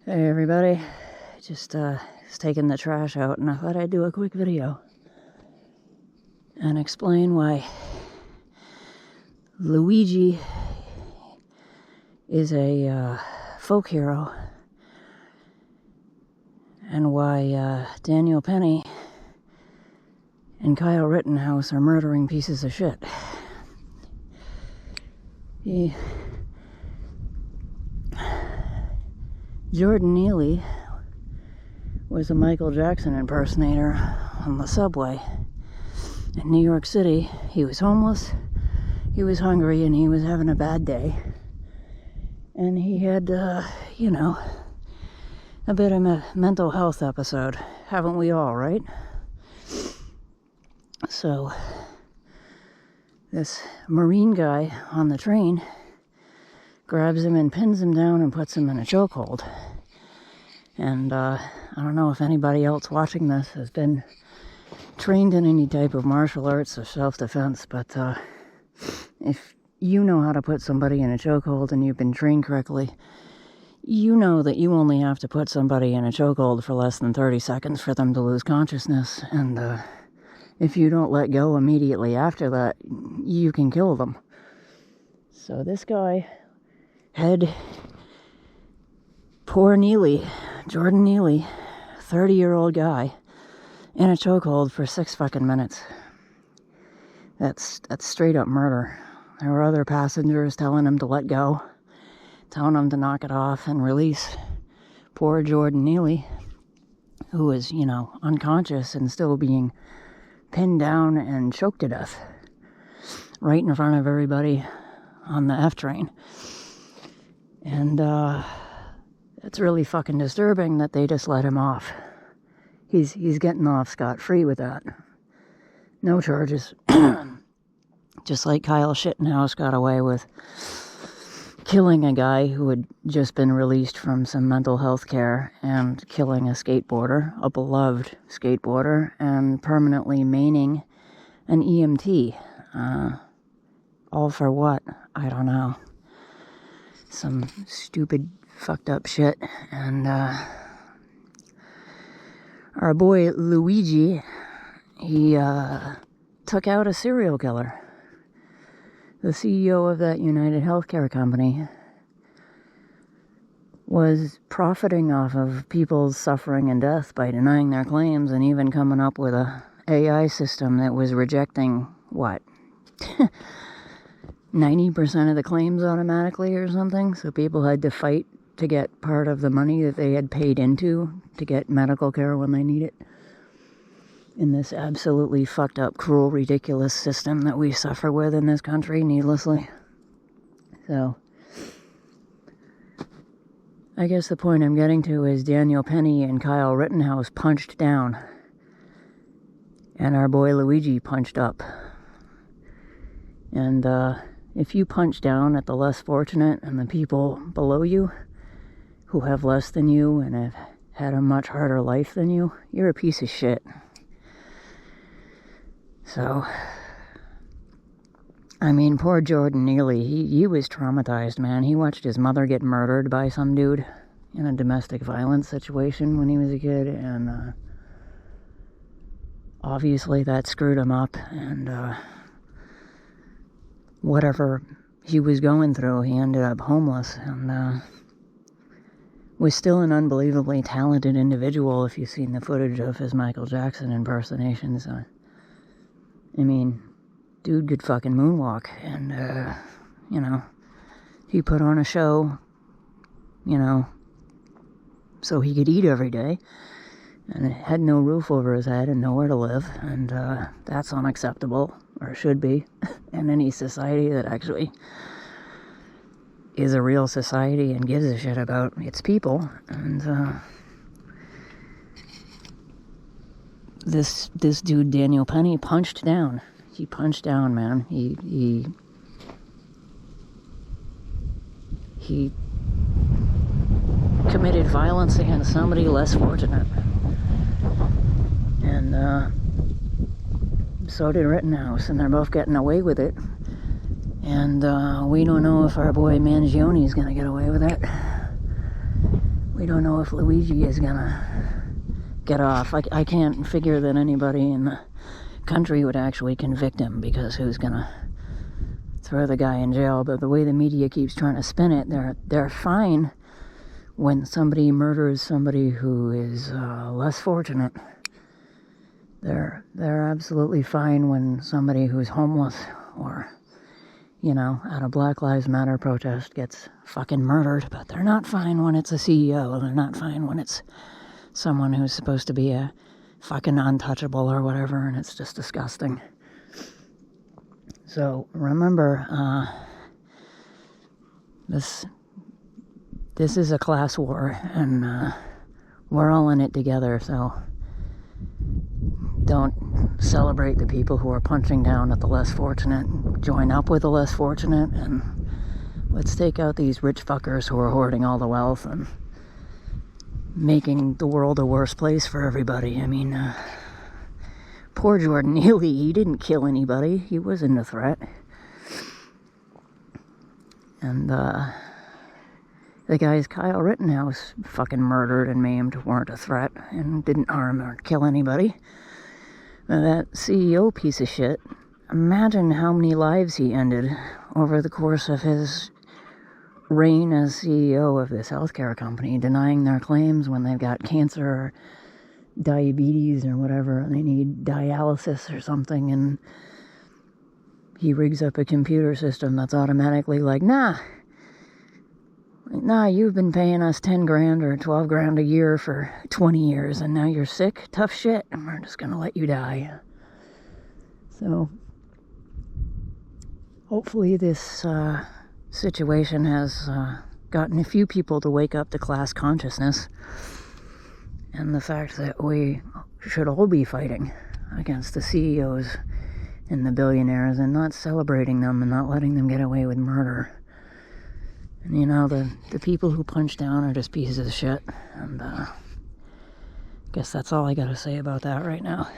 Hey everybody, just taking the trash out, and I thought I'd do a quick video and explain why Luigi is a folk hero and why Daniel Penny and Kyle Rittenhouse are murdering pieces of shit. Jordan Neely was a Michael Jackson impersonator on the subway in New York City. He was homeless, he was hungry, and he was having a bad day. And he had, a bit of a mental health episode. Haven't we all, right? So, this Marine guy on the train grabs him and pins him down and puts him in a chokehold. And I don't know if anybody else watching this has been trained in any type of martial arts or self-defense, but if you know how to put somebody in a chokehold and you've been trained correctly, you know that you only have to put somebody in a chokehold for less than 30 seconds for them to lose consciousness. And if you don't let go immediately after that, you can kill them. So this guy had poor Neely, Jordan Neely, 30-year-old guy, in a chokehold for 6 fucking minutes. That's straight up murder. There were other passengers telling him to let go, telling him to knock it off and release poor Jordan Neely, who was, unconscious and still being pinned down and choked to death right in front of everybody on the F train. And it's really fucking disturbing that they just let him off. He's getting off scot-free with that. No charges. Just like Kyle Rittenhouse got away with killing a guy who had just been released from some mental health care and killing a skateboarder, a beloved skateboarder, and permanently maiming an EMT. All for what? I don't know. Some stupid, fucked up shit. And our boy Luigi, he took out a serial killer. The CEO of that United Healthcare company was profiting off of people's suffering and death by denying their claims and even coming up with a AI system that was rejecting, 90% of the claims automatically or something, so people had to fight to get part of the money that they had paid into to get medical care when they need it. In this absolutely fucked up, cruel, ridiculous system that we suffer with in this country needlessly. So, I guess the point I'm getting to is Daniel Penny and Kyle Rittenhouse punched down, and our boy Luigi punched up. And if you punch down at the less fortunate and the people below you who have less than you and have had a much harder life than you, you're a piece of shit. So, I mean, poor Jordan Neely, he was traumatized, man. He watched his mother get murdered by some dude in a domestic violence situation when he was a kid, and obviously that screwed him up, and whatever he was going through, he ended up homeless, and was still an unbelievably talented individual if you've seen the footage of his Michael Jackson impersonations. I mean, dude could fucking moonwalk, and, he put on a show, so he could eat every day, and had no roof over his head and nowhere to live, and that's unacceptable, or should be, in any society that actually is a real society and gives a shit about its people. And this dude Daniel Penny punched down. He punched down, man. He committed violence against somebody less fortunate. And so did Rittenhouse, and they're both getting away with it. And we don't know if our boy Mangione is going to get away with it. we don't know if Luigi is gonna get off. I can't figure that anybody in the country would actually convict him, because who's gonna throw the guy in jail? But the way the media keeps trying to spin it, they're fine when somebody murders somebody who is less fortunate. They're absolutely fine when somebody who's homeless or, you know, at a Black Lives Matter protest gets fucking murdered. But they're not fine when it's a CEO. They're not fine when it's someone who's supposed to be a fucking untouchable or whatever, and it's just disgusting. So remember, this is a class war, and we're all in it together. So don't celebrate the people who are punching down at the less fortunate. Join up with the less fortunate, and let's take out these rich fuckers who are hoarding all the wealth and making the world a worse place for everybody. I mean, poor Jordan Neely, he didn't kill anybody. He wasn't a threat. And the guys Kyle Rittenhouse fucking murdered and maimed weren't a threat and didn't harm or kill anybody. That CEO piece of shit, imagine how many lives he ended over the course of his reign as CEO of this healthcare company, denying their claims when they've got cancer or diabetes or whatever, and they need dialysis or something, and he rigs up a computer system that's automatically like, nah, you've been paying us 10 grand or 12 grand a year for 20 years, and now you're sick, tough shit, and we're just gonna let you die. So hopefully this situation has gotten a few people to wake up to class consciousness and the fact that we should all be fighting against the CEOs and the billionaires and not celebrating them and not letting them get away with murder. And you know, the people who punch down are just pieces of shit. And I guess that's all I gotta say about that right now.